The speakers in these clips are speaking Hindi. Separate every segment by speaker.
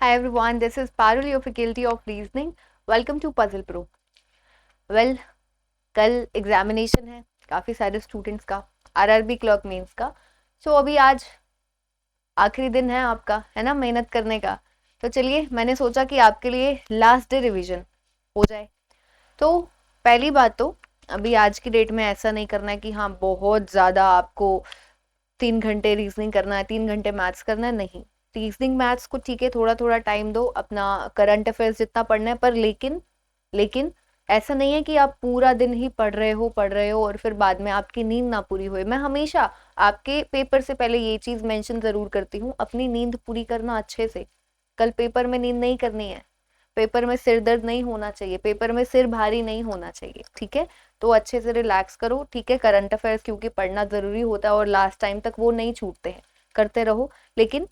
Speaker 1: Hi everyone, this is Parul, your faculty of reasoning. Welcome to Puzzle Pro. Well, कल एग्जामिनेशन है काफ़ी सारे स्टूडेंट्स का, आरआरबी क्लर्क मेंस का। सो अभी आज आखिरी दिन है आपका, है ना, मेहनत करने का। तो चलिए, मैंने सोचा कि आपके लिए लास्ट डे रिवीजन हो जाए। तो पहली बात तो अभी आज की डेट में ऐसा नहीं करना है कि हाँ बहुत ज़्यादा आपको 3 घंटे रीजनिंग करना है, 3 घंटे मैथ्स करना है, नहीं। रीजनिंग मैथ्स को ठीक है, थोड़ा थोड़ा टाइम दो, अपना करंट अफेयर्स जितना पढ़ना है, पर लेकिन ऐसा नहीं है कि आप पूरा दिन ही पढ़ रहे हो और फिर बाद में आपकी नींद ना पूरी हुई। मैं हमेशा आपके पेपर से पहले ये चीज मेंशन जरूर करती हूँ, अपनी नींद पूरी करना अच्छे से। कल पेपर में नींद नहीं करनी है, पेपर में सिर दर्द नहीं होना चाहिए, पेपर में सिर भारी नहीं होना चाहिए, ठीक है। तो अच्छे से रिलैक्स करो, ठीक है। करंट अफेयर्स क्योंकि पढ़ना जरूरी होता है और लास्ट टाइम तक वो नहीं छूटते हैं, करते रहो लेकिन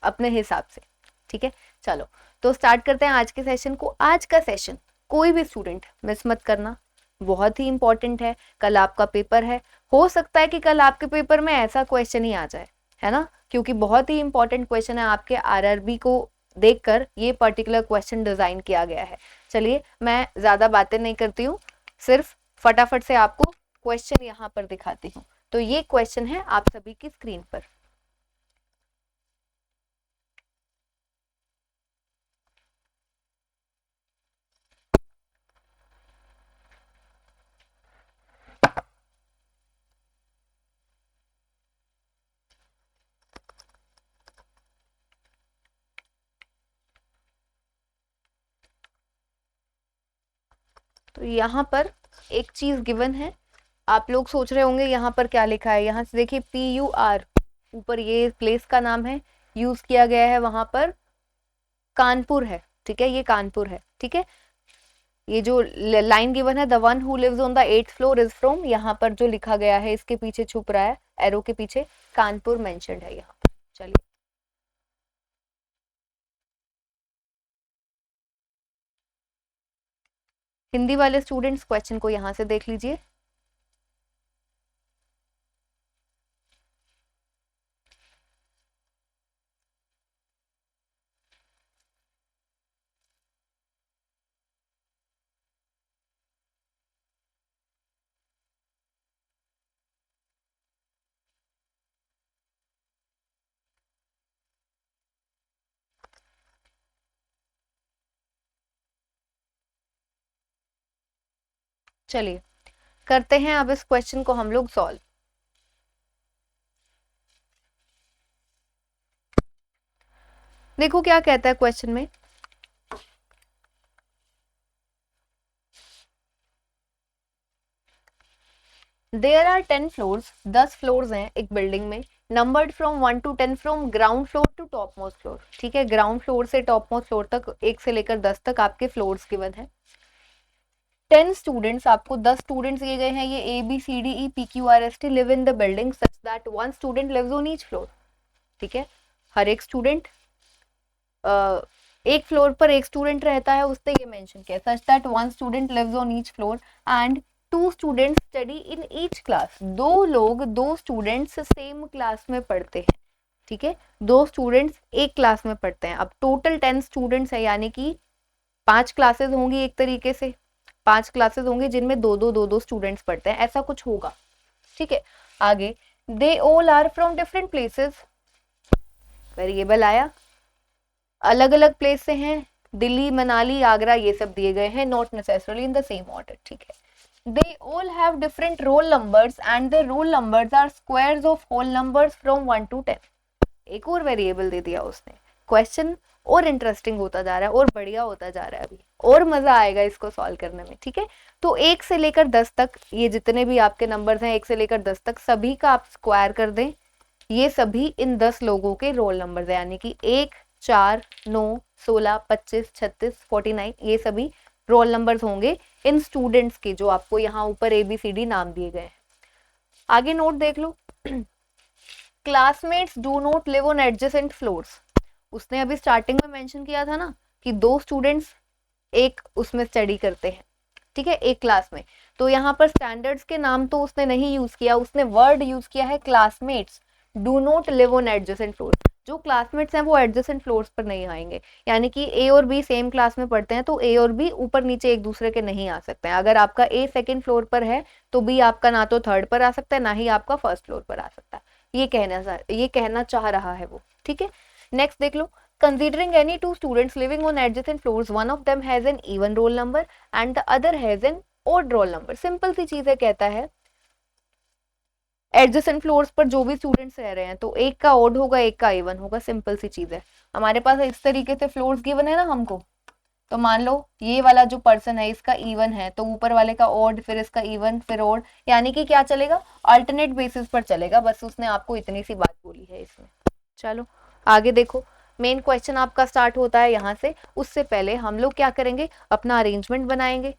Speaker 1: अपने हिसाब से, ठीक है। चलो, तो स्टार्ट करते हैं आज के सेशन को। आज का सेशन कोई भी स्टूडेंट मिस मत करना, बहुत ही इंपॉर्टेंट है। कल आपका पेपर है, हो सकता है कि कल आपके पेपर में ऐसा क्वेश्चन ही आ जाए, है ना, क्योंकि बहुत ही इंपॉर्टेंट क्वेश्चन है। आपके आरआरबी को देखकर ये पर्टिकुलर क्वेश्चन डिजाइन किया गया है। चलिए, मैं ज्यादा बातें नहीं करती हूँ, सिर्फ फटाफट से आपको क्वेश्चन यहाँ पर दिखाती हूँ। तो ये क्वेश्चन है आप सभी की स्क्रीन पर। तो यहाँ पर एक चीज गिवन है, आप लोग सोच रहे होंगे यहाँ पर क्या लिखा है। यहाँ से देखिए, PUR, ऊपर ये प्लेस का नाम है, यूज किया गया है वहां पर कानपुर है, ठीक है, ये कानपुर है, ठीक है। ये जो लाइन गिवन है, the one who lives on the 8th floor is from, यहाँ पर जो लिखा गया है इसके पीछे छुप रहा है एरो के पीछे, कानपुर मेंशन्ड है यहाँ पर। चलिए, हिंदी वाले स्टूडेंट्स क्वेश्चन को यहाँ से देख लीजिए। चलिए, करते हैं अब इस क्वेश्चन को हम लोग सॉल्व। देखो क्या कहता है क्वेश्चन में। देयर आर 10 फ्लोर्स, 10 फ्लोर्स हैं एक बिल्डिंग में, numbered from 1 to 10 from ground floor to top most floor, ठीक है। ग्राउंड फ्लोर से टॉप मोस्ट फ्लोर तक, 1 से लेकर 10 तक आपके फ्लोर्स गिवन है। 10 स्टूडेंट्स, आपको 10 स्टूडेंट्स दिए गए हैं। ये ABCDEPQRST live in the building such that one student lives on each floor, ठीक है। हर एक स्टूडेंट एक फ्लोर पर एक स्टूडेंट रहता है, उसने ये मेंशन किया, such that one student lives on each floor and 2 students study in each class. दो स्टूडेंट्स सेम क्लास में पढ़ते हैं, ठीक है। 2 स्टूडेंट्स एक क्लास में पढ़ते हैं। अब टोटल 10 स्टूडेंट्स है, यानी कि 5 क्लासेस होंगी, एक तरीके से 5 क्लासेस होंगी जिनमें दो स्टूडेंट्स पढ़ते हैं, ऐसा कुछ होगा, ठीक है। आगे, they all are from different places, variable आया, अलग अलग प्लेस से हैं, दिल्ली, मनाली, आगरा, ये सब दिए गए हैं, not necessarily in the same order, ठीक है। They all have different roll numbers and the roll numbers are squares of whole numbers from 1 to 10। एक और वेरिएबल दे दिया उसने। क्वेश्चन और इंटरेस्टिंग होता जा रहा है और बढ़िया होता जा रहा है, अभी और मजा आएगा इसको सॉल्व करने में, ठीक है। तो 1 से लेकर 10 तक, ये जितने भी आपके नंबर्स हैं 1 से लेकर 10 तक, सभी का आप स्क्वायर कर दें। ये सभी इन 10 लोगों के रोल नंबर है, यानी कि 1, 4, 9, 16, 25, 36, 49, ये सभी रोल नंबर्स होंगे इन स्टूडेंट्स के, जो आपको यहाँ ऊपर ABCD नाम दिए गए हैं। आगे नोट देख लो, classmates do not live on adjacent floors. उसने अभी स्टार्टिंग में मेंशन किया था ना कि 2 स्टूडेंट्स एक उसमें स्टडी करते हैं, ठीक है, एक क्लास में। तो यहाँ पर स्टैंडर्ड्स के नाम तो उसने नहीं यूज किया, उसने वर्ड यूज किया है classmates. Do not live on adjacent floor. जो क्लासमेट्स हैं वो एडजेसेंट फ्लोर्स पर नहीं आएंगे, यानी कि ए और बी सेम क्लास में पढ़ते हैं तो ए और बी ऊपर नीचे एक दूसरे के नहीं आ सकते हैं। अगर आपका ए सेकंड फ्लोर पर है तो बी आपका ना तो थर्ड पर आ सकता है ना ही आपका फर्स्ट फ्लोर पर आ सकता है। ये कहना चाह रहा है वो, ठीक है। नेक्स्ट देख लो, considering any two students living on adjacent floors, one of them has an even roll number and the other has an odd roll number। Simple सी चीज है, कहता है एडजेसेंट फ्लोर्स पर जो भी स्टूडेंट्स रह रहे हैं तो एक का ऑड होगा एक का इवन होगा, सिंपल सी चीज है। हमारे पास इस तरीके से फ्लोर्स गिवन है ना हमको, तो मान लो ये वाला जो पर्सन है इसका इवन है तो ऊपर वाले का ऑड, फिर इसका इवन, फिर ऑड, यानी कि क्या चलेगा, अल्टरनेट बेसिस पर चलेगा। बस उसने आपको इतनी सी बात बोली है इसमें। चलो आगे देखो, मेन क्वेश्चन आपका स्टार्ट होता है यहाँ से। उससे पहले हम लोग क्या करेंगे, अपना अरेंजमेंट बनाएंगे।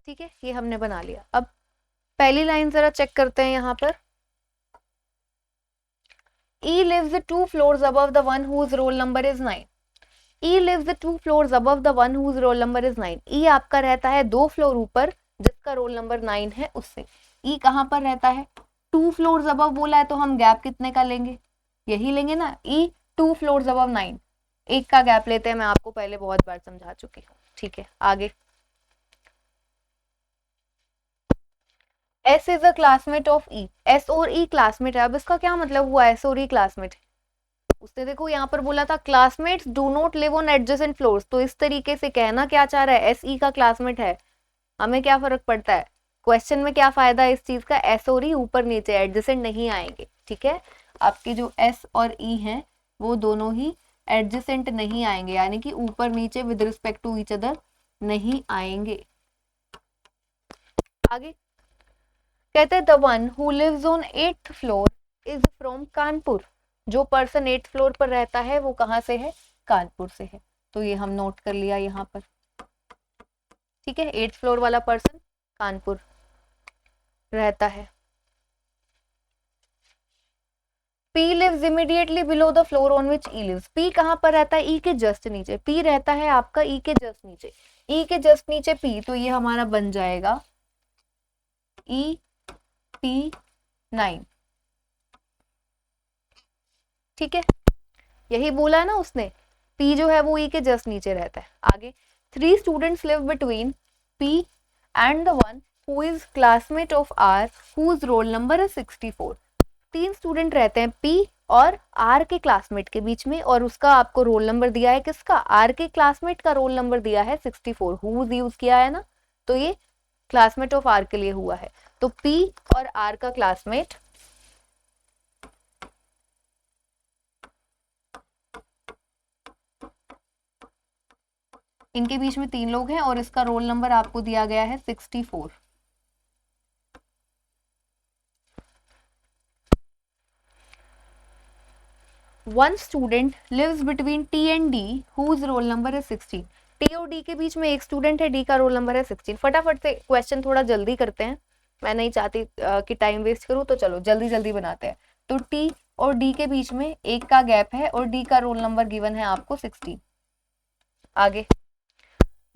Speaker 1: ठीक है, ये हमने बना लिया। अब पहली लाइन जरा चेक करते हैं यहाँ पर। E lives 2 floors above the one whose roll number is 9। E lives 2 floors above the one whose roll number is 9। E आपका रहता है 2 फ्लोर ऊपर जिसका रोल नंबर 9 है उससे। E कहाँ पर रहता है, 2 फ्लोर्स अबव बोला है तो हम गैप कितने का लेंगे, यही लेंगे ना। E 2 फ्लोर्स अबव 9, एक का गैप लेते हैं, मैं आपको पहले बहुत बार समझा चुकी हूँ, ठीक है। आगे, S is a classmate of E। S और E क्लासमेट है। अब इसका क्या मतलब हुआ, S और E क्लासमेट? उसने देखो यहाँ पर बोला था classmates do not live on adjacent floors, तो इस तरीके से कहना क्या चाह रहा है, SE का क्लासमेट है। हमें क्या फर्क पड़ता है, क्वेश्चन में क्या फायदा है इस चीज का, S और E ऊपर नीचे एडजेसेंट नहीं आएंगे, ठीक है। आपके जो S और E हैं वो दोनों ही एडजेसेंट नहीं आएंगे, यानी कि ऊपर नीचे with respect to each other नहीं आएंगे। आगे कहते हैं the one who lives on 8th floor is from Kanpur. जो पर्सन 8th फ्लोर पर रहता है वो कहाँ से है, कानपुर से है। तो ये हम नोट कर लिया यहाँ पर, ठीक है। 8th फ्लोर वाला पर्सन कानपुर रहता है। P lives immediately below the floor on which E lives। P कहाँ पर रहता है, E के जस्ट नीचे। P रहता है आपका E के जस्ट नीचे। E के जस्ट नीचे P, तो ये हमारा बन जाएगा EP9, ठीक है। यही बोला है ना उसने, P जो है वो E के जस्ट नीचे रहता है। आगे 3 students live between P and the one who is classmate of R whose roll number is 64। 3 student रहते हैं P और R के क्लासमेट के बीच में, और उसका आपको रोल नंबर दिया है किसका, R के क्लासमेट का रोल नंबर दिया है 64। हुज यूज किया है ना, तो ये क्लासमेट ऑफ R के लिए हुआ है। तो P और R का क्लासमेट इनके बीच में 3 लोग हैं और इसका रोल नंबर आपको दिया गया है 64। One student lives between T and D whose roll number है 16। T और D के बीच में एक स्टूडेंट है, D का रोल नंबर है 16। फटाफट से क्वेश्चन थोड़ा जल्दी करते हैं, मैं नहीं चाहती कि टाइम वेस्ट करूं, तो चलो जल्दी जल्दी बनाते हैं। तो T और D के बीच में एक का गैप है और D का रोल नंबर गिवन है आपको 16। आगे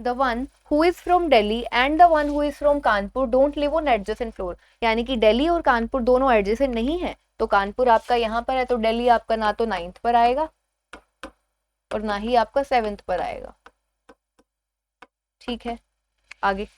Speaker 1: the one who is from Delhi and the one who is from Kanpur don't live on adjacent floor. यानी कि दिल्ली और कानपुर दोनों एडजेसेंट नहीं है, तो कानपुर आपका यहाँ पर है तो दिल्ली आपका ना तो 9th पर आएगा और ना ही आपका 7th पर आएगा, ठीक है। आगे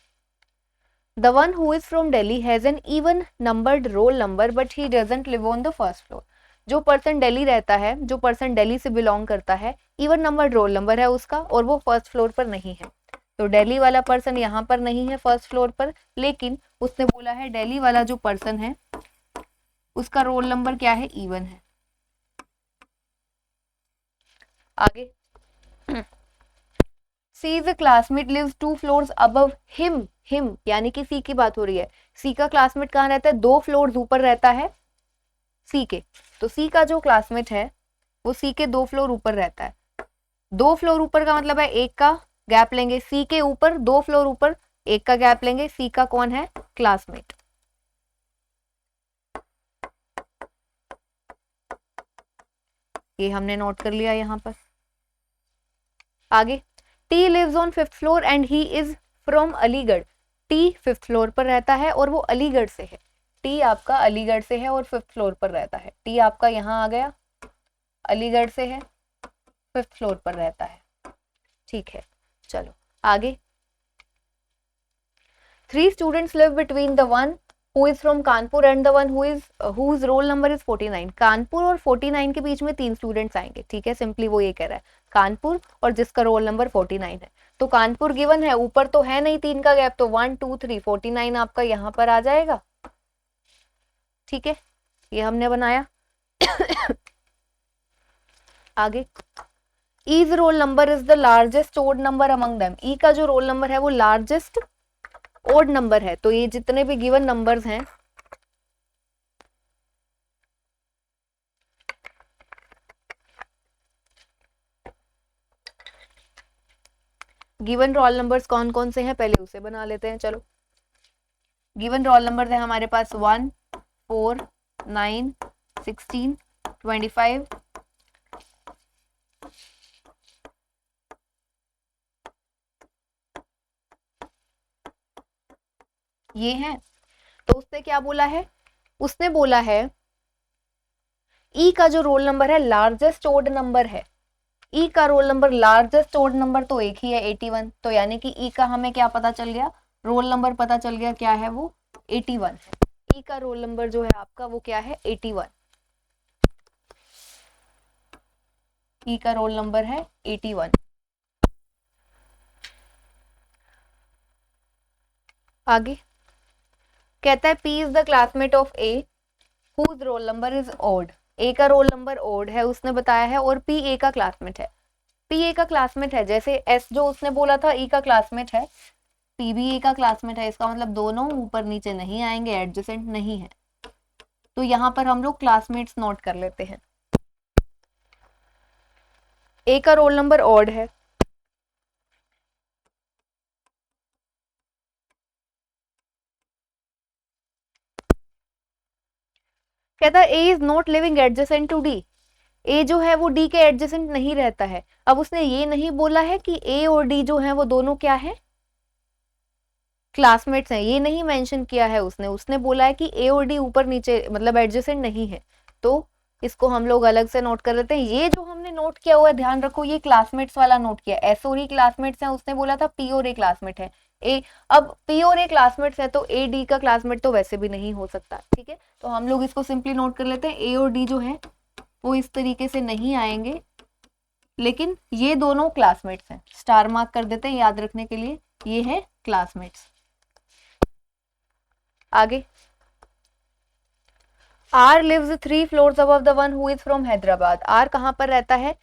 Speaker 1: the one who is from Delhi has an even numbered roll number but he doesn't live on the first floor. जो पर्सन दिल्ली रहता है, जो पर्सन दिल्ली से बिलोंग करता है, इवन नंबर्ड रोल नंबर है उसका और वो फर्स्ट फ्लोर पर नहीं है। तो दिल्ली वाला पर्सन यहाँ पर नहीं है फर्स्ट फ्लोर पर, लेकिन उसने बोला है दिल्ली वाला जो पर्सन है उसका रोल नंबर क्या है, इवन है। आगे, C is a classmate lives 2 floors above him, him यानी कि सी की बात हो रही है। सी का क्लासमेट कहाँ रहता है, 2 फ्लोर्स ऊपर रहता है सी के। तो सी का जो क्लासमेट है वो सी के 2 फ्लोर ऊपर रहता है। 2 फ्लोर ऊपर का मतलब है एक का गैप लेंगे, सी के ऊपर 2 फ्लोर ऊपर एक का गैप लेंगे, सी का कौन है, क्लासमेट। ये हमने नोट कर लिया यहां पर। आगे, T lives on 5th floor and he is from Aligarh. T 5th floor पर रहता है और वो अलीगढ़ से है। टी आपका अलीगढ़ से है और 5th फ्लोर पर रहता है। टी आपका यहां आ गया, अलीगढ़ से है, 5th फ्लोर पर रहता है। ठीक है, चलो आगे। 3 students live between the one who is from Kanpur and the one whose roll number is 49। Kanpur और 49 के बीच में 3 स्टूडेंट्स आएंगे, ठीक है, सिंपली वो ये कह रहा है कानपुर और जिसका रोल नंबर 49 है। तो कानपुर गिवन है, ऊपर तो है नहीं 3 का गैप, तो 1 2 3 49 आपका यहाँ पर आ जाएगा। ठीक है, ये हमने बनाया। आगे, E's roll number is the largest odd number among them. E का जो रोल नंबर है वो लार्जेस्ट ओड नंबर है। तो ये जितने भी गिवन नंबर्स हैं, गिवन रोल नंबर्स कौन कौन से हैं पहले उसे बना लेते हैं। चलो, गिवन रोल नंबर्स है हमारे पास 1 4 9 16 25 ये हैं। तो उसने क्या बोला है, उसने बोला है ई का जो रोल नंबर है लार्जेस्ट ओड नंबर है। ई का roll number largest odd number तो एक ही है 81। तो यानी कि ई का हमें क्या पता चल गया, रोल नंबर पता चल गया, क्या है वो 81 है। ई का रोल नंबर जो है आपका वो क्या है 81। ई का रोल नंबर है 81। आगे कहता है P is the classmate of A whose roll number is odd. A का रोल नंबर ओड है उसने बताया है और पी ए का क्लासमेट है। पी ए का क्लासमेट है, जैसे एस जो उसने बोला था ई का क्लासमेट है, पी भी ए का क्लासमेट है। इसका मतलब दोनों ऊपर नीचे नहीं आएंगे, एडजेसेंट नहीं है। तो यहाँ पर हम लोग क्लासमेट्स नोट कर लेते हैं। ए का रोल नंबर ऑड है, कहता है A is not living adjacent to D. A जो है वो डी के एडजेसेंट नहीं रहता है। अब उसने ये नहीं बोला है कि ए और डी जो है वो दोनों क्या है, क्लासमेट्स हैं, ये नहीं मेंशन किया है उसने। उसने बोला है कि ए और डी ऊपर नीचे मतलब एडजेसेंट नहीं है। तो इसको हम लोग अलग से नोट कर लेते हैं। ये जो हमने नोट किया हुआ है ध्यान रखो, ये क्लासमेट्स वाला नोट किया। एस और ई क्लासमेट्स हैं, उसने बोला था पी और ए क्लासमेट है। ए, अब पी और ए क्लासमेट्स है तो ए डी का क्लासमेट तो वैसे भी नहीं हो सकता। ठीक है, तो हम लोग इसको सिंपली नोट कर लेते हैं। ए और डी जो है वो इस तरीके से नहीं आएंगे, लेकिन ये दोनों क्लासमेट्स हैं। स्टार मार्क कर देते हैं याद रखने के लिए, ये है क्लासमेट्स। आगे, R lives 3 floors above the one who is from Hyderabad. R कहां पर रहता है,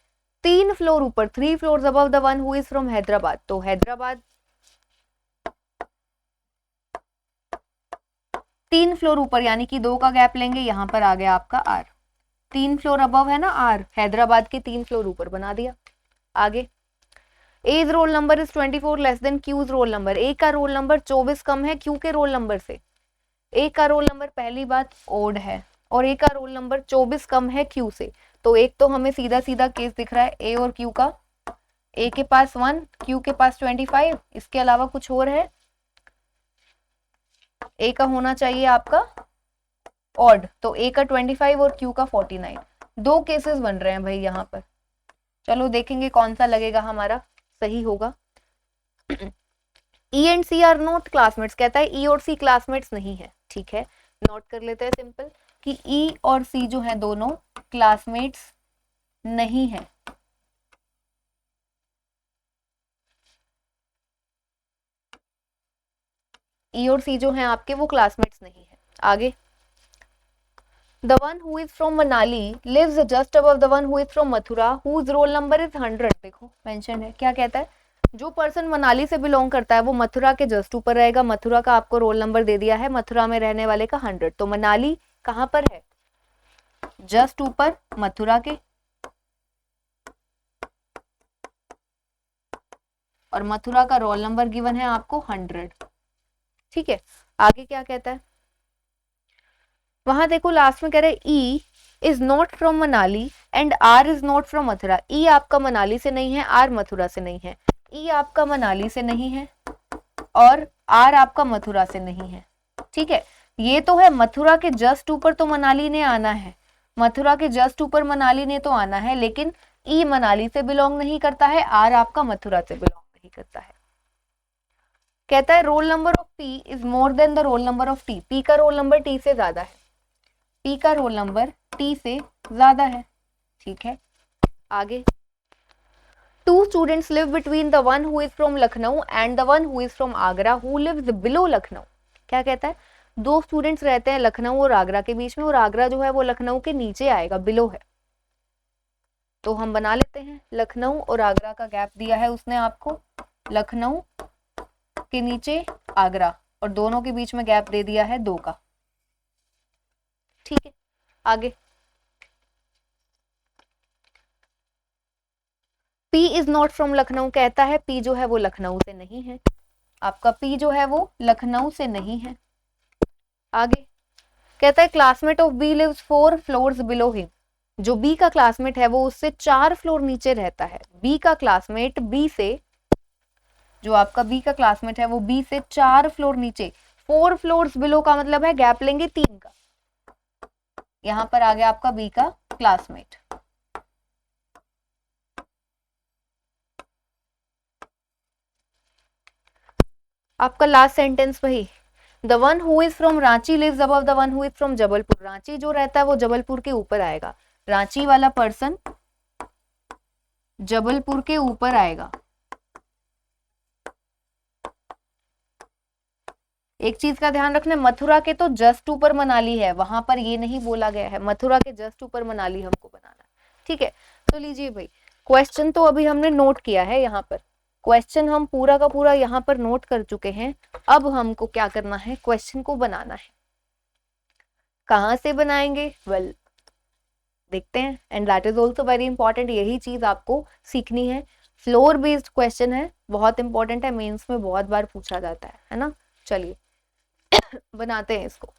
Speaker 1: 3 फ्लोर ऊपर, 3 floors above the one who is from Hyderabad. तो हैदराबाद 3 फ्लोर ऊपर यानी कि 2 का गैप लेंगे, यहां पर आ गया आपका आर। 3 फ्लोर अबव है ना आर, हैदराबाद के 3 फ्लोर ऊपर बना दिया। आगे, H's roll number is 24 less than Q's roll number. A का रोल नंबर 24 कम है क्यू के रोल नंबर से। ए का रोल नंबर पहली बात ओड है और ए का रोल नंबर 24 कम है क्यू से। तो एक तो हमें सीधा सीधा केस दिख रहा है ए और क्यू का। ए के पास 1, क्यू के पास 25, इसके अलावा कुछ और है, ए का होना चाहिए आपका ऑड। तो ए का 25 और क्यू का 49। दो केसेस बन रहे हैं भाई यहाँ पर। चलो देखेंगे कौन सा लगेगा हमारा सही होगा। E and C are not classmates, कहता है ई और सी क्लासमेट्स नहीं है। ठीक है, नोट कर लेते हैं सिंपल कि ई और सी जो है दोनों क्लासमेट्स नहीं है। ई और सी जो है आपके वो क्लासमेट्स नहीं है। आगे, the one who is from Manali lives just above the one who is from Mathura whose roll number is 100। देखो मेंशन है, क्या कहता है, जो पर्सन मनाली से बिलोंग करता है वो मथुरा के जस्ट ऊपर रहेगा। मथुरा का आपको रोल नंबर दे दिया है, मथुरा में रहने वाले का 100। तो मनाली कहां पर है, जस्ट ऊपर मथुरा के, और मथुरा का रोल नंबर गिवन है आपको 100। ठीक है, आगे क्या कहता है, वहां देखो लास्ट में कह रहे E is not from Manali and R is not from Mathura. E आपका मनाली से नहीं है, आर मथुरा से नहीं है। ई आपका मनाली से नहीं है और आर आपका मथुरा से नहीं है। ठीक है, ये तो है मथुरा के जस्ट ऊपर तो मनाली ने आना है, मथुरा के जस्ट ऊपर मनाली ने तो आना है, लेकिन ई मनाली से बिलोंग नहीं करता है, आर आपका मथुरा से बिलोंग नहीं करता है। कहता है roll number of P is more than the roll number of T. P का रोल नंबर टी से ज्यादा है, पी का रोल नंबर टी से ज्यादा है। ठीक है, आगे two students live between the one who is from Lucknow and the one who is from Agra who lives below Lucknow. क्या कहता है, दो स्टूडेंट्स रहते हैं लखनऊ और आगरा के बीच में, और आगरा जो है वो लखनऊ के नीचे आएगा, बिलो है। तो हम बना लेते हैं, लखनऊ और आगरा का गैप दिया है उसने आपको, लखनऊ के नीचे आगरा, और दोनों के बीच में गैप दे दिया है 2 का। ठीक है, आगे P is not from Lucknow. कहता है P जो है वो लखनऊ से नहीं है, आपका P जो है वो लखनऊ से नहीं है। आगे कहता है classmate of B lives 4 floors below him. जो B का क्लासमेट है वो उससे 4 फ्लोर नीचे रहता है। B का क्लासमेट B से, जो आपका B का क्लासमेट है वो B से 4 फ्लोर नीचे, 4 फ्लोर्स बिलो का मतलब है गैप लेंगे 3 का। यहां पर आ गया आपका B का क्लासमेट। आपका लास्ट सेंटेंस वही, the one who is from Ranchi lives above the one who is from Jabalpur. Ranchi जो रहता है वो जबलपुर के ऊपर आएगा, रांची वाला पर्सन जबलपुर के ऊपर आएगा। एक चीज का ध्यान रखना, मथुरा के तो जस्ट ऊपर मनाली है, वहां पर ये नहीं बोला गया है, मथुरा के जस्ट ऊपर मनाली हमको बनाना है। ठीक है, तो लीजिए भाई, क्वेश्चन तो अभी हमने नोट किया है, यहाँ पर क्वेश्चन हम पूरा का पूरा यहाँ पर नोट कर चुके हैं। अब हमको क्या करना है, क्वेश्चन को बनाना है। कहाँ से बनाएंगे, वेल देखते हैं, and that is also very important. यही चीज आपको सीखनी है। फ्लोर बेस्ड क्वेश्चन है, बहुत इंपॉर्टेंट है, मेंस में बहुत बार पूछा जाता है ना। चलिए बनाते हैं इसको।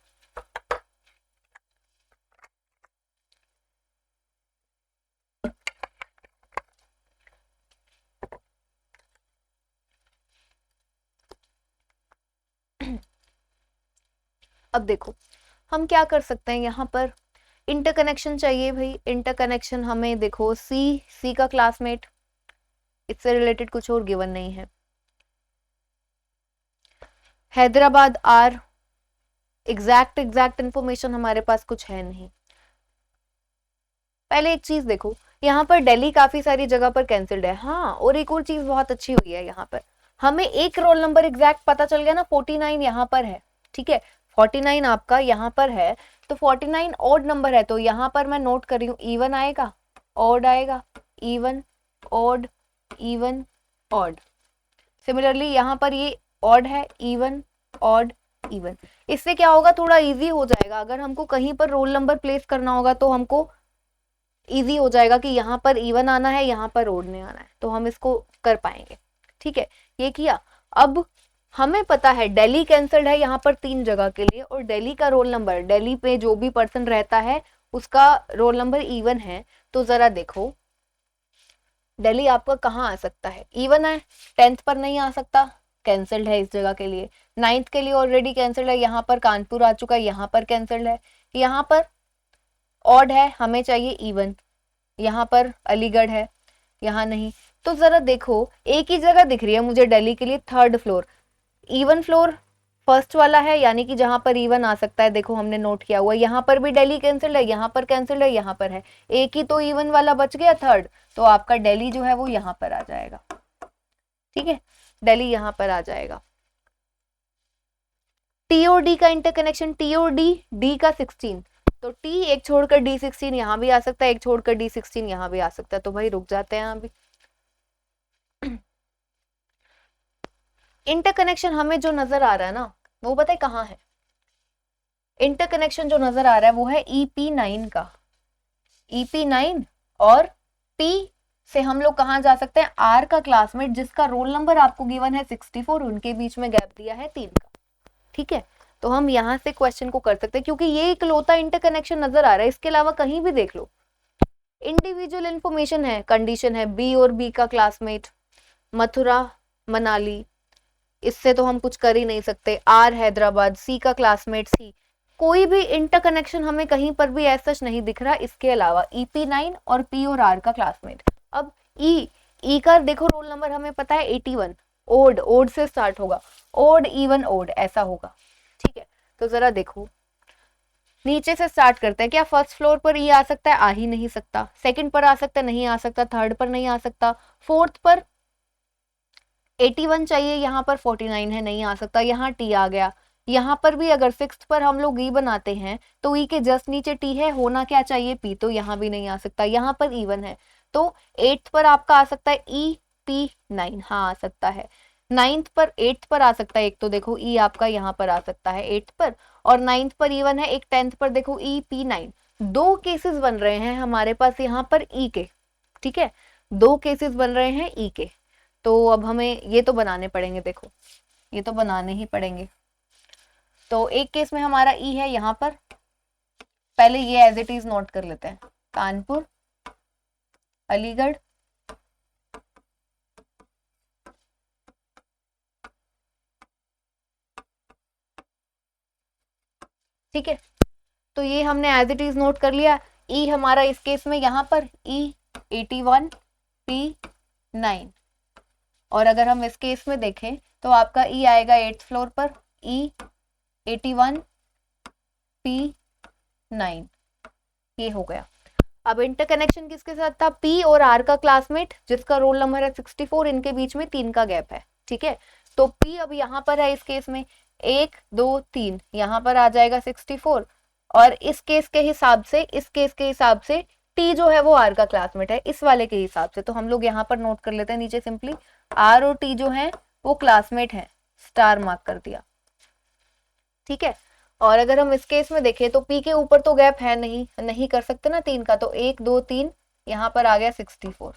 Speaker 1: अब देखो हम क्या कर सकते हैं, यहाँ पर इंटरकनेक्शन चाहिए भाई। इंटरकनेक्शन हमें देखो, सी का क्लासमेट, इससे रिलेटेड कुछ और गिवन नहीं है। हैदराबाद आर, एग्जैक्ट इंफॉर्मेशन हमारे पास कुछ है नहीं। पहले एक चीज देखो, यहाँ पर दिल्ली काफी सारी जगह पर कैंसिल्ड है। हाँ, और एक और चीज बहुत अच्छी हुई है, यहाँ पर हमें एक रोल नंबर एग्जैक्ट पता चल गया ना, 49 यहाँ पर है। ठीक है, 49 आपका यहाँ पर है, तो 49 ऑड नंबर है, तो यहाँ पर मैं नोट कर रही हूँ इवन आएगा, ऑड आएगा, even, odd, even, odd. Similarly यहाँ पर ये ऑड है, इवन, ऑड, इवन। इससे क्या होगा, थोड़ा इजी हो जाएगा। अगर हमको कहीं पर रोल नंबर प्लेस करना होगा तो हमको इजी हो जाएगा कि यहाँ पर इवन आना है, यहाँ पर ऑड नहीं आना है, तो हम इसको कर पाएंगे। ठीक है, ये किया। अब हमें पता है दिल्ली कैंसल्ड है यहाँ पर 3 जगह के लिए, और दिल्ली का रोल नंबर, दिल्ली पे जो भी पर्सन रहता है उसका रोल नंबर इवन है। तो जरा देखो दिल्ली आपका कहाँ आ सकता है, इवन है, 10th पर नहीं आ सकता, कैंसल्ड है इस जगह के लिए। 9th के लिए ऑलरेडी कैंसल्ड है, यहाँ पर कानपुर आ चुका है, यहाँ पर कैंसल्ड है। यहाँ पर ऑड है, हमें चाहिए इवन, यहाँ पर अलीगढ़ है, यहाँ नहीं। तो जरा देखो एक ही जगह दिख रही है मुझे दिल्ली के लिए, 3rd floor, even floor first वाला है, यानी कि जहां पर इवन आ सकता है। देखो हमने नोट किया हुआ, यहाँ पर भी दिल्ली कैंसिल्ड है, यहाँ पर कैंसिल्ड है, यहाँ पर है, एक ही तो इवन वाला बच गया 3rd, तो आपका दिल्ली जो है वो यहाँ पर आ जाएगा। ठीक है, दिल्ली यहाँ पर आ जाएगा। टी और डी का इंटरकनेक्शन, टी और डी, डी का 16, तो टी एक छोड़कर D16 यहाँ भी आ सकता है, एक छोड़कर D16 यहाँ भी आ सकता है, तो भाई रुक जाते हैं अभी। इंटरकनेक्शन हमें जो नजर आ रहा है ना, वो पता है कहाँ है? इंटरकनेक्शन जो नजर आ रहा है वो है EP9 का। EP9 और P से हम लोग कहाँ जा सकते हैं? R का क्लासमेट जिसका रोल नंबर आपको गिवन है 64, उनके बीच में गैप दिया है 3 का। ठीक है, तो हम यहाँ से क्वेश्चन को कर सकते हैं, क्योंकि ये इकलौता इंटरकनेक्शन नजर आ रहा है, इसके अलावा कहीं भी देख लो इंडिविजुअल इंफॉर्मेशन है, कंडीशन है बी और बी का क्लासमेट, मथुरा मनाली, इससे तो हम कुछ कर ही नहीं सकते। आर हैदराबाद, सी का क्लासमेट सी, कोई भी इंटरकनेक्शन हमें कहीं पर भी ऐसा नहीं दिख रहा। इसके अलावा EP9 और पी और आर का क्लासमेट। अब ई का देखो रोल नंबर हमें पता है 81, ओड से स्टार्ट होगा, ओड इवन ओड ऐसा होगा। ठीक है, तो जरा देखो नीचे से स्टार्ट करते हैं। क्या फर्स्ट फ्लोर पर ई आ सकता है? आ ही नहीं सकता। सेकंड पर आ सकता है? नहीं आ सकता। थर्ड पर नहीं आ सकता। फोर्थ पर 81 चाहिए, यहाँ पर 49 है, नहीं आ सकता। यहाँ टी आ गया। यहाँ पर भी अगर सिक्स्थ पर हम लोग ई बनाते हैं तो ई के जस्ट नीचे टी है, होना क्या चाहिए? पी, तो यहाँ भी नहीं आ सकता। यहाँ पर इवन है, तो एट्थ पर आपका आ सकता है EP9, हाँ आ सकता है। नाइन्थ पर, एट्थ पर आ सकता है एक, तो देखो ई आपका यहाँ पर आ सकता है एट्थ पर, और नाइन्थ पर इवन है एक, टेंथ पर देखो EP9। दो केसेस बन रहे हैं हमारे पास यहाँ पर ई के। ठीक है, दो केसेस बन रहे हैं ई के, तो अब हमें ये तो बनाने पड़ेंगे। देखो ये तो बनाने ही पड़ेंगे। तो एक केस में हमारा ई है यहाँ पर, पहले ये एज इट इज नोट कर लेते हैं, कानपुर, अलीगढ़, ठीक है। तो ये हमने एज इट इज नोट कर लिया। ई हमारा इस केस में यहाँ पर E81 P9, और अगर हम इस केस में देखें तो आपका ई आएगा एट्थ फ्लोर पर, E81 P9, ये हो गया। अब इंटरकनेक्शन किसके साथ था? पी और आर का क्लासमेट जिसका रोल नंबर है 64, इनके बीच में 3 का गैप है। ठीक है, तो पी अब यहाँ पर है इस केस में 1 2 3, यहाँ पर आ जाएगा 64, और इस केस के हिसाब से, इस केस के हिसाब से टी जो है वो आर का क्लासमेट है इस वाले के हिसाब से, तो हम लोग यहाँ पर नोट कर लेते हैं नीचे सिंपली, आर और टी जो है वो क्लासमेट है, स्टार मार्क कर दिया। ठीक है, और अगर हम इस केस में देखें तो पी के ऊपर तो गैप है नहीं, नहीं कर सकते ना 3 का, तो 1 2 3, यहाँ पर आ गया 64।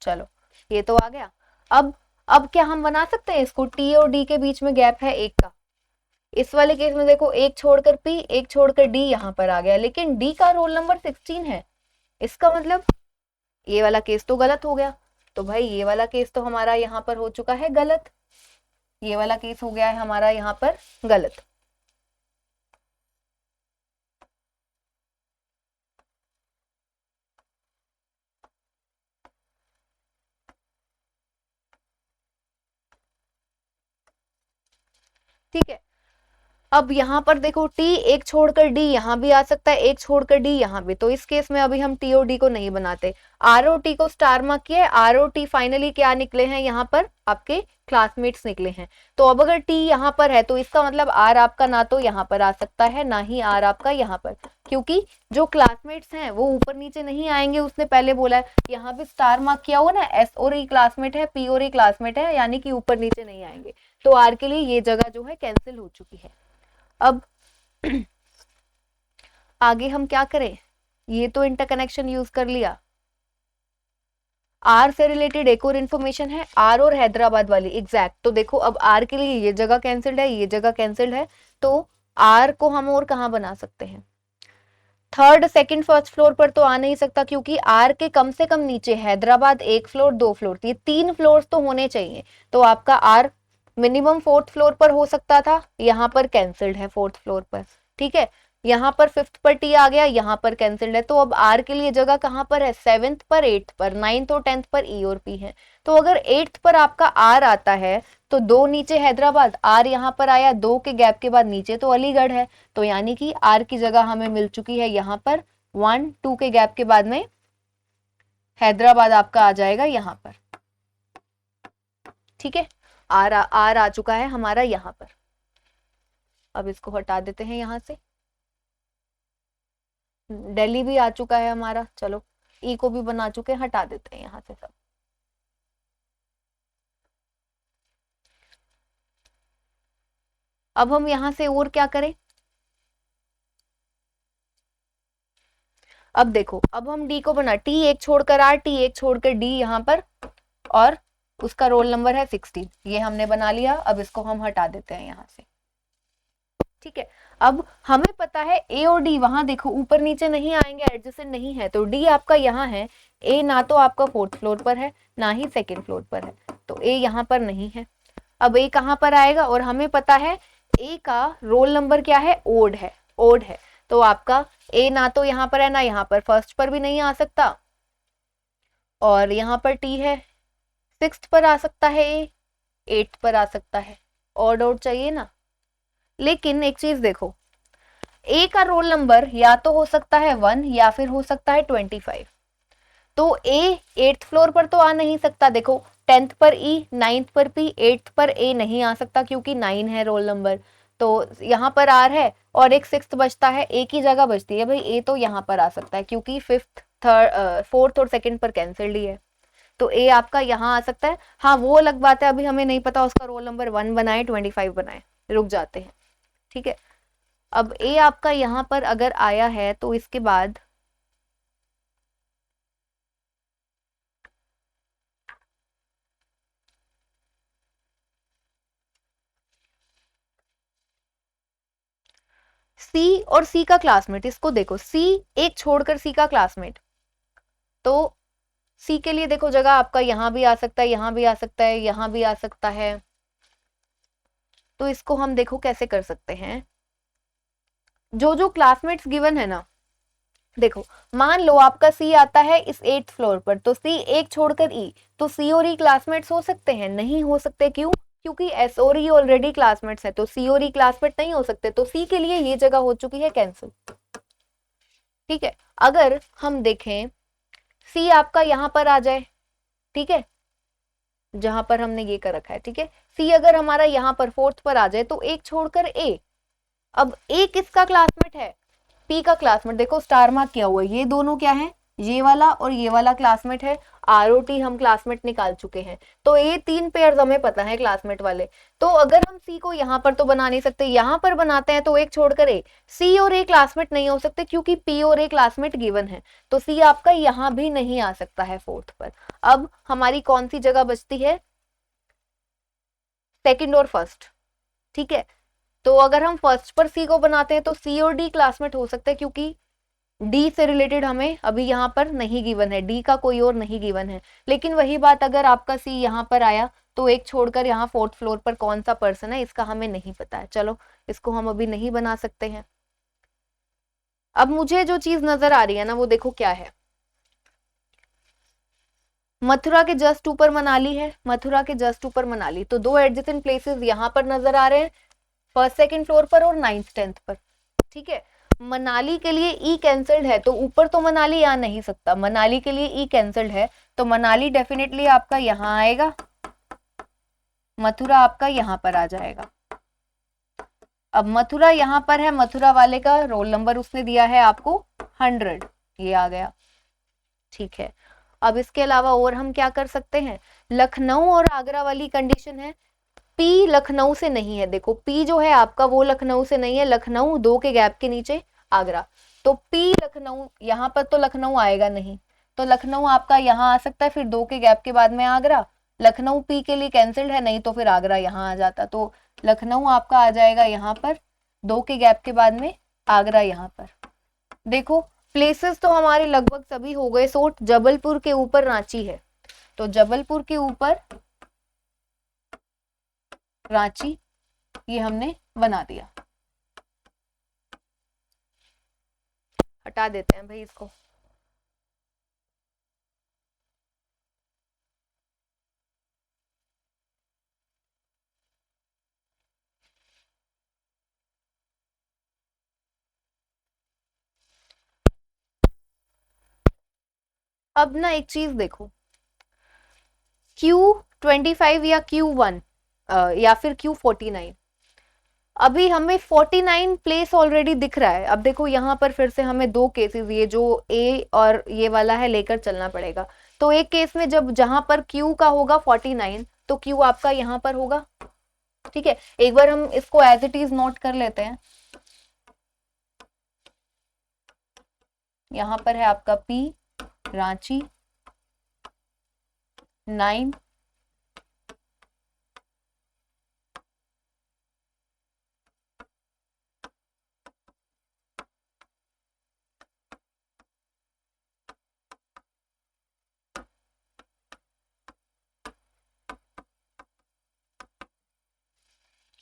Speaker 1: चलो ये तो आ गया। अब क्या हम बना सकते हैं इसको? टी और डी के बीच में गैप है 1 का। इस वाले केस में देखो एक छोड़कर पी, एक छोड़कर डी यहाँ पर आ गया, लेकिन डी का रोल नंबर 16 है, इसका मतलब ये वाला केस तो गलत हो गया। तो भाई ये वाला केस तो हमारा यहाँ पर हो चुका है गलत, ये वाला केस हो गया है हमारा यहाँ पर गलत। ठीक है, अब यहाँ पर देखो टी एक छोड़कर डी यहाँ भी आ सकता है, एक छोड़कर डी यहाँ भी, तो इस केस में अभी हम टी और डी को नहीं बनाते। आर और टी को स्टार मार्क किया है, आर और टी फाइनली क्या निकले हैं? यहाँ पर आपके क्लासमेट्स निकले हैं। तो अब अगर टी यहाँ पर है तो इसका मतलब आर आपका ना तो यहाँ पर आ सकता है, ना ही आर आपका यहाँ पर, क्योंकि जो क्लासमेट्स हैं वो ऊपर नीचे नहीं आएंगे, उसने पहले बोला है। यहाँ भी स्टार मार्क किया हुआ ना, एस और ई क्लासमेट है, पी और ई क्लासमेट है, यानी कि ऊपर नीचे नहीं आएंगे, तो आर के लिए ये जगह जो है कैंसिल हो चुकी है। अब आगे हम क्या करें? ये तो इंटरकनेक्शन यूज कर लिया। आर से रिलेटेड एक और इन्फॉर्मेशन है, आर और हैदराबाद वाली एग्जैक्ट। तो देखो अब आर के लिए ये जगह कैंसिल्ड है, ये जगह कैंसिल्ड है, तो आर को हम और कहाँ बना सकते हैं? थर्ड सेकंड फर्स्ट फ्लोर पर तो आ नहीं सकता, क्योंकि आर के कम से कम नीचे हैदराबाद 1 फ्लोर 2 फ्लोर, ये 3 फ्लोर तो होने चाहिए। तो आपका आर मिनिमम फोर्थ फ्लोर पर हो सकता था, यहाँ पर कैंसिल्ड है फोर्थ फ्लोर पर। ठीक है, यहाँ पर फिफ्थ पर टी आ गया, यहाँ पर कैंसिल्ड है, तो अब आर के लिए जगह कहाँ पर है? सेवेंथ पर, एट्थ पर, नाइन्थ और टेंथ पर ई और पी है। तो अगर एट्थ पर आपका आर आता है तो दो नीचे हैदराबाद, आर यहाँ पर आया, दो के गैप के बाद नीचे तो अलीगढ़ है, तो यानी कि आर की जगह हमें मिल चुकी है यहाँ पर, 1 2 के गैप के बाद में हैदराबाद आपका आ जाएगा यहाँ पर। ठीक है, आर आ चुका है हमारा यहाँ पर। अब इसको हटा देते हैं यहाँ से। दिल्ली भी आ चुका है हमारा, चलो ई को भी बना चुके हैं, हटा देते हैं यहाँ से सब। अब हम यहाँ से और क्या करें, अब देखो, अब हम डी को बना, टी एक छोड़कर आर, टी एक छोड़कर डी यहाँ पर, और उसका रोल नंबर है 16, ये हमने बना लिया। अब इसको हम हटा देते हैं यहाँ से, ठीक है। अब हमें पता है ए और डी, वहां देखो ऊपर नीचे नहीं आएंगे, एडजेसेंट नहीं है, तो डी आपका यहाँ है, ए ना तो आपका फोर्थ फ्लोर पर है ना ही सेकंड फ्लोर पर है, तो ए यहाँ पर नहीं है। अब ए कहाँ पर आएगा, और हमें पता है ए का रोल नंबर क्या है, ओड है, ओड है, तो आपका ए ना तो यहाँ पर है ना यहाँ पर, फर्स्ट पर भी नहीं आ सकता, और यहाँ पर टी है, सिक्स्थ पर आ सकता है, ए एट्थ पर आ सकता है, ऑड आउट चाहिए ना। लेकिन एक चीज देखो, ए का रोल नंबर या तो हो सकता है 1 या फिर हो सकता है 25, तो ए एट्थ फ्लोर पर तो आ नहीं सकता, देखो 10th पर ई, 9th पर पी, 8th पर ए नहीं आ सकता क्योंकि 9 है रोल नंबर, तो यहाँ पर आर है, और एक सिक्स्थ बचता है, ए की जगह बचती है भाई, ए तो यहाँ पर आ सकता है क्योंकि फिफ्थ, थर्ड, फोर्थ और सेकंड पर कैंसिल्ड ही है, तो ए आपका यहाँ आ सकता है। हाँ वो अलग बात है, अभी हमें नहीं पता उसका रोल नंबर 1 बनाए 25 बनाए, रुक जाते हैं, ठीक है। अब ए आपका यहाँ पर अगर आया है तो इसके बाद सी और सी का क्लासमेट, इसको देखो, सी एक छोड़कर सी का क्लासमेट, तो सी के लिए देखो जगह आपका यहाँ भी आ सकता है, यहाँ भी आ सकता है, यहाँ भी आ सकता है, तो इसको हम देखो कैसे कर सकते हैं, जो जो क्लासमेट्स गिवन है ना, देखो मान लो आपका सी आता है इस 8th फ्लोर पर, तो सी एक छोड़कर ई, तो सी और ई क्लासमेट्स हो सकते हैं, नहीं हो सकते, क्यों, क्योंकि एस और ई ऑलरेडी क्लासमेट्स है, तो सी और ई क्लासमेट नहीं हो सकते, तो सी के लिए ये जगह हो चुकी है कैंसिल, ठीक है। अगर हम देखें सी आपका यहां पर आ जाए, ठीक है, जहां पर हमने ये कर रखा है, ठीक है, सी अगर हमारा यहाँ पर फोर्थ पर आ जाए, तो एक छोड़कर ए, अब ए किसका क्लासमेट है, पी का क्लासमेट, देखो स्टार मार्क किया हुआ है, ये दोनों क्या है, ये वाला और ये वाला क्लासमेट है, आर ओ टी हम क्लासमेट निकाल चुके हैं, तो ये 3 पेयर हमें पता है क्लासमेट वाले, तो अगर हम सी को यहाँ पर तो बना नहीं सकते, यहाँ पर बनाते हैं तो एक छोड़कर ए, सी और ए क्लासमेट नहीं हो सकते क्योंकि पी और ए क्लासमेट गिवन है, तो सी आपका यहाँ भी नहीं आ सकता है फोर्थ पर। अब हमारी कौन सी जगह बचती है, सेकंड और फर्स्ट, ठीक है, तो अगर हम फर्स्ट पर सी को बनाते हैं तो सी और डी क्लासमेट हो सकते हैं क्योंकि डी से रिलेटेड हमें अभी यहाँ पर नहीं गिवन है, डी का कोई और नहीं गिवन है। लेकिन वही बात, अगर आपका सी यहाँ पर आया तो एक छोड़कर यहाँ फोर्थ फ्लोर पर कौन सा पर्सन है इसका हमें नहीं पता है, चलो इसको हम अभी नहीं बना सकते हैं। अब मुझे जो चीज नजर आ रही है ना वो देखो क्या है, मथुरा के जस्ट ऊपर मनाली है, मथुरा के जस्ट ऊपर मनाली, तो दो एडजेसेंट प्लेसेस यहाँ पर नजर आ रहे हैं, फर्स्ट सेकंड फ्लोर पर और 9th 10th पर, ठीक है। मनाली के लिए ई कैंसल्ड है, तो ऊपर तो मनाली आ नहीं सकता, मनाली के लिए ई कैंसल्ड है, तो मनाली डेफिनेटली आपका यहाँ आएगा, मथुरा आपका यहाँ पर आ जाएगा। अब मथुरा यहाँ पर है, मथुरा वाले का रोल नंबर उसने दिया है आपको 100, ये आ गया, ठीक है। अब इसके अलावा और हम क्या कर सकते हैं, लखनऊ और आगरा वाली कंडीशन है, पी लखनऊ से नहीं है, देखो पी जो है आपका वो लखनऊ से नहीं है, लखनऊ 2 के गैप के नीचे आगरा, तो पी लखनऊ, यहाँ पर तो लखनऊ आएगा नहीं, तो लखनऊ आपका यहाँ आ सकता है, फिर 2 के गैप के बाद में आगरा, लखनऊ पी के लिए कैंसिल्ड है, नहीं तो फिर आगरा यहाँ आ जाता, तो लखनऊ आपका आ जाएगा यहाँ पर, 2 के गैप के बाद में आगरा यहाँ पर। देखो प्लेसेस तो हमारे लगभग सभी हो गए सोट, जबलपुर के ऊपर रांची है, तो जबलपुर के ऊपर रांची ये हमने बना दिया, हटा देते हैं भाई इसको। अब ना एक चीज देखो, Q25 या Q1 या फिर Q49, अभी हमें 49 प्लेस ऑलरेडी दिख रहा है। अब देखो यहाँ पर फिर से हमें दो केसेस, ये जो ए और ये वाला है, लेकर चलना पड़ेगा। तो एक केस में जब जहां पर क्यू का होगा 49, तो क्यू आपका यहाँ पर होगा। ठीक है, एक बार हम इसको एज इट इज नोट कर लेते हैं। यहाँ पर है आपका पी रांची 9,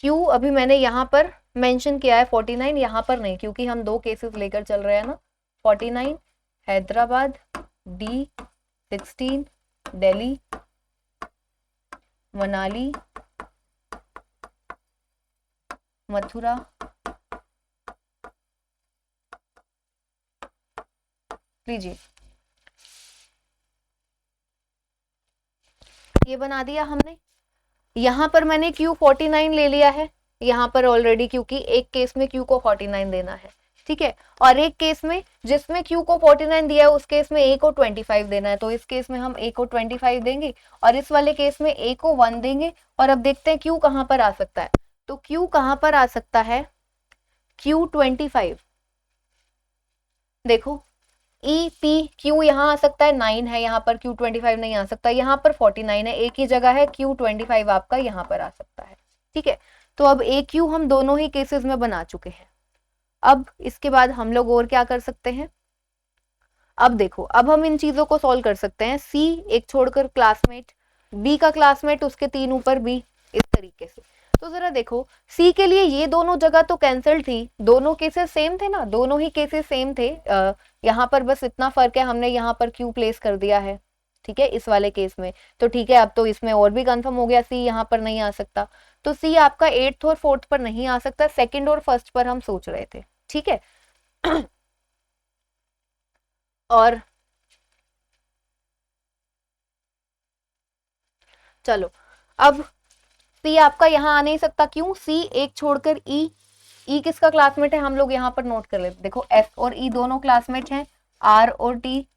Speaker 1: क्यू अभी मैंने यहाँ पर मेंशन किया है 49, यहाँ पर नहीं, क्योंकि हम दो केसेस लेकर चल रहे हैं ना। 49 हैदराबाद, डी 16 दिल्ली, मनाली, मथुरा, लीजिए ये बना दिया हमने। यहाँ पर मैंने क्यू 49 ले लिया है यहाँ पर ऑलरेडी, क्योंकि एक केस में क्यू को 49 देना है। ठीक है, और एक केस में जिसमें क्यू को 49 दिया है उस केस में ए को 25 देना है, तो इस केस में हम ए को 25 देंगे और इस वाले केस में ए को 1 देंगे। और अब देखते हैं क्यू कहां पर आ सकता है। तो क्यू कहां पर आ सकता है, क्यू 25, देखो ई पी क्यू यहाँ आ सकता है, 9 है यहाँ पर, क्यू 25 नहीं आ सकता, यहाँ पर 49 है, एक ही जगह है, क्यू 25 आपका यहाँ पर आ सकता है। ठीक है, तो अब ए क्यू हम दोनों ही केसेस में बना चुके हैं। अब इसके बाद हम लोग और क्या कर सकते हैं, अब देखो अब हम इन चीजों को सॉल्व कर सकते हैं। सी एक छोड़कर क्लासमेट, बी का क्लासमेट उसके 3 ऊपर बी, इस तरीके से। तो जरा देखो सी के लिए ये दोनों जगह तो कैंसिल थी, दोनों केसेस सेम थे ना, दोनों ही केसेस सेम थे। यहाँ पर बस इतना फर्क है, हमने यहाँ पर क्यू प्लेस कर दिया है। ठीक है, इस वाले केस में तो ठीक है, अब तो इसमें और भी कंफर्म हो गया सी यहाँ पर नहीं आ सकता। तो सी आपका 8th और 4th पर नहीं आ सकता, 2nd और 1st पर हम सोच रहे थे। ठीक है और चलो अब सी आपका यहाँ आ नहीं सकता, क्यों, सी एक छोड़कर ई, ई किसका क्लासमेट है हम लोग यहाँ पर नोट कर लेते। देखो एफ और ई दोनों क्लासमेट हैं, आर और टी,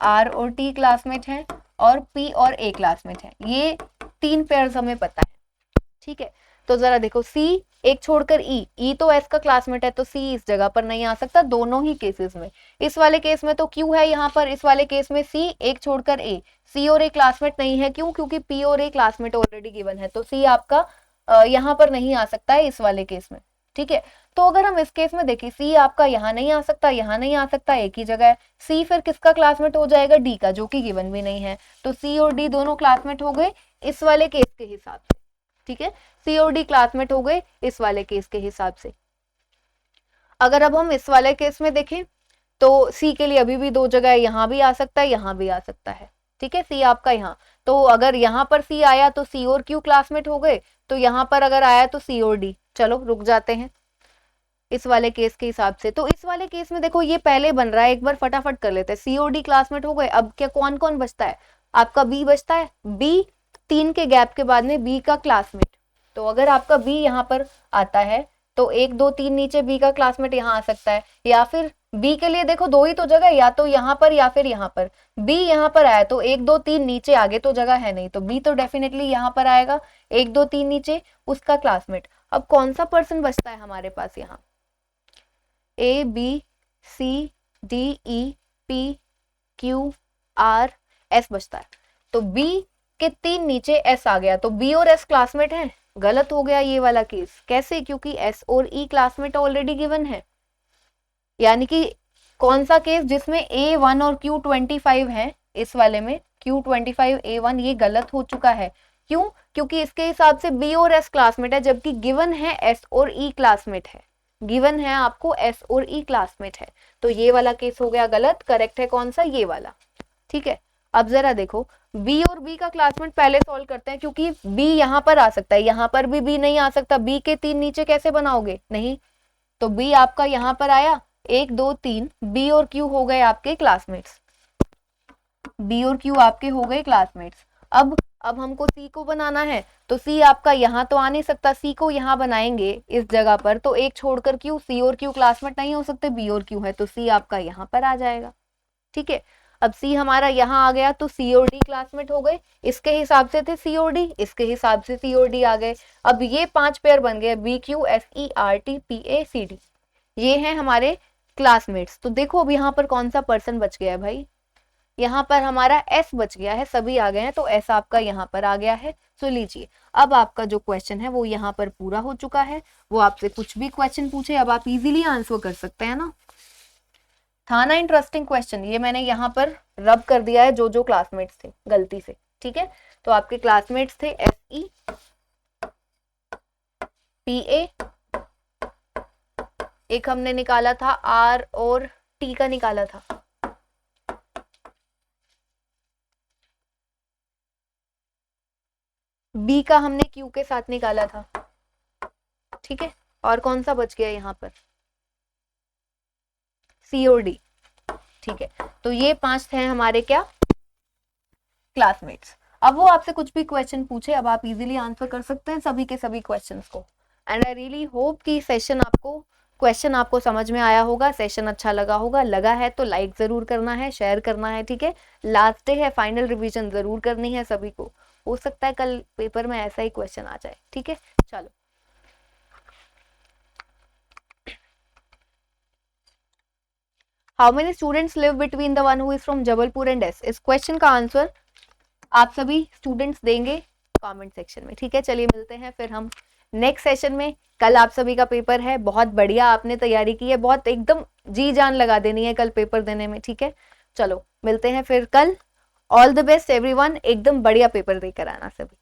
Speaker 1: आर और टी क्लासमेट हैं, और पी और ए क्लासमेट है। ये 3 पेयर्स हमें पता है। ठीक है, तो जरा देखो सी एक छोड़कर ई, ई तो एस का क्लासमेट है, तो सी इस जगह पर नहीं आ सकता दोनों ही केसेस में। इस वाले केस में तो क्यू है यहाँ पर, इस वाले केस में सी एक छोड़कर ए, सी और ए क्लासमेट नहीं है, क्यों, क्योंकि पी और ए क्लासमेट ऑलरेडी गिवन है, तो सी आपका यहाँ पर नहीं आ सकता है इस वाले केस में। ठीक है, तो अगर हम इस केस में देखें, सी आपका यहाँ नहीं आ सकता, यहाँ नहीं आ सकता, एक ही जगह है। सी फिर किसका क्लासमेट हो जाएगा, डी का, जो कि गिवन भी नहीं है। तो सी और डी दोनों क्लासमेट हो गए इस वाले केस के हिसाब से। ठीक है, सी और डी क्लासमेट हो गए इस वाले केस के हिसाब से। अगर अब हम इस वाले केस में देखें तो सी के लिए अभी भी 2 जगह है, यहाँ भी आ सकता है, यहाँ भी आ सकता है। ठीक है, सी आपका यहाँ, तो अगर यहाँ पर सी आया तो सी और क्यू क्लासमेट हो गए, तो यहाँ पर अगर आया तो सी और डी। चलो रुक जाते हैं इस वाले केस के हिसाब से। तो इस वाले केस में देखो ये पहले बन रहा है, एक बार फटाफट कर लेते हैं। सी और डी क्लासमेट हो गए, अब क्या कौन कौन बचता है, आपका बी बचता है। बी 3 के गैप के बाद में बी का क्लासमेट, तो अगर आपका बी यहाँ पर आता है तो 1 2 3 नीचे बी का क्लासमेट यहाँ आ सकता है, या फिर बी के लिए देखो 2 ही तो जगह, या तो यहाँ पर या फिर यहाँ पर। बी यहाँ पर आया तो 1 2 3 नीचे, आगे तो जगह है नहीं, तो बी तो डेफिनेटली यहाँ पर आएगा, 1 2 3 नीचे उसका क्लासमेट। अब कौन सा पर्सन बचता है हमारे पास यहाँ, A B C D E P Q R S बचता है। तो बी के 3 नीचे एस आ गया, तो बी और एस क्लासमेट हैं, गलत हो गया ये वाला केस। कैसे, क्योंकि एस और ई क्लासमेट ऑलरेडी गिवन है। यानी कि कौन सा केस, जिसमें ए 1 और क्यू 25 है, इस वाले में क्यू 25 ए 1 ये गलत हो चुका है। क्यों, क्योंकि इसके हिसाब से बी और एस क्लासमेट है, जबकि गिवन है एस और ई क्लासमेट है, गिवन है आपको एस और ई क्लासमेट है। तो ये वाला केस हो गया गलत, करेक्ट है कौन सा, ये वाला। ठीक है, अब जरा देखो बी और बी का क्लासमेट पहले सॉल्व करते हैं, क्योंकि बी यहाँ पर आ सकता है, यहाँ पर भी बी नहीं आ सकता, बी के 3 नीचे कैसे बनाओगे, नहीं। तो बी आपका यहाँ पर आया, 1 2 3, बी और क्यू हो गए आपके क्लासमेट्स, बी और क्यू आपके हो गए क्लासमेट्स। अब अब हमको सी को बनाना है, तो सी आपका यहाँ तो आ नहीं सकता, सी को यहाँ बनाएंगे इस जगह पर, तो एक छोड़कर क्यू, सी और क्यू क्लासमेट नहीं हो सकते, बी और क्यू है, तो सी आपका यहाँ पर आ जाएगा। ठीक है, अब सी हमारा यहाँ आ गया, तो सी और डी क्लासमेट हो गए, इसके हिसाब से थे सी और डी, इसके हिसाब से सी और डी आ गए। अब ये 5 पेयर बन गए, B Q S E R T P A C D, ये हैं हमारे क्लासमेट्स। तो देखो अब यहाँ पर कौन सा पर्सन बच गया है भाई, यहाँ पर हमारा एस बच गया है, सभी आ गए हैं, तो एस आपका यहाँ पर आ गया है। सो लीजिए, अब आपका जो क्वेश्चन है वो यहाँ पर पूरा हो चुका है। वो आपसे कुछ भी क्वेश्चन पूछे, अब आप इजीली आंसर कर सकते हैं ना। था ना इंटरेस्टिंग क्वेश्चन, ये मैंने यहाँ पर रब कर दिया है जो जो क्लासमेट्स थे गलती से। ठीक है, तो आपके क्लासमेट्स थे एस ई पी ए, एक हमने निकाला था आर और टी का निकाला था, बी का हमने क्यू के साथ निकाला था। ठीक है, और कौन सा बच गया यहाँ पर, सी और डी। ठीक है, तो ये 5 थे हमारे क्या, क्लासमेट्स। अब वो आपसे कुछ भी क्वेश्चन पूछे, अब आप इजीली आंसर कर सकते हैं सभी के सभी क्वेश्चंस को। एंड आई रियली होप कि सेशन आपको, क्वेश्चन आपको समझ में आया होगा, सेशन अच्छा लगा होगा। लगा है तो लाइक जरूर करना है, शेयर करना है। ठीक है, लास्ट डे है, फाइनल रिवीजन जरूर करनी है सभी को, हो सकता है कल पेपर में ऐसा ही क्वेश्चन आ जाए। ठीक है, चलो। How many students live between the one who is from Jabalpur and S, इस क्वेश्चन का आंसर आप सभी स्टूडेंट्स देंगे कमेंट सेक्शन में। ठीक है, चलिए मिलते हैं फिर हम नेक्स्ट सेशन में। कल आप सभी का पेपर है, बहुत बढ़िया आपने तैयारी की है, बहुत एकदम जी जान लगा देनी है कल पेपर देने में। ठीक है, चलो मिलते हैं फिर कल। ऑल द बेस्ट एवरीवन, एकदम बढ़िया पेपर देकर आना सभी।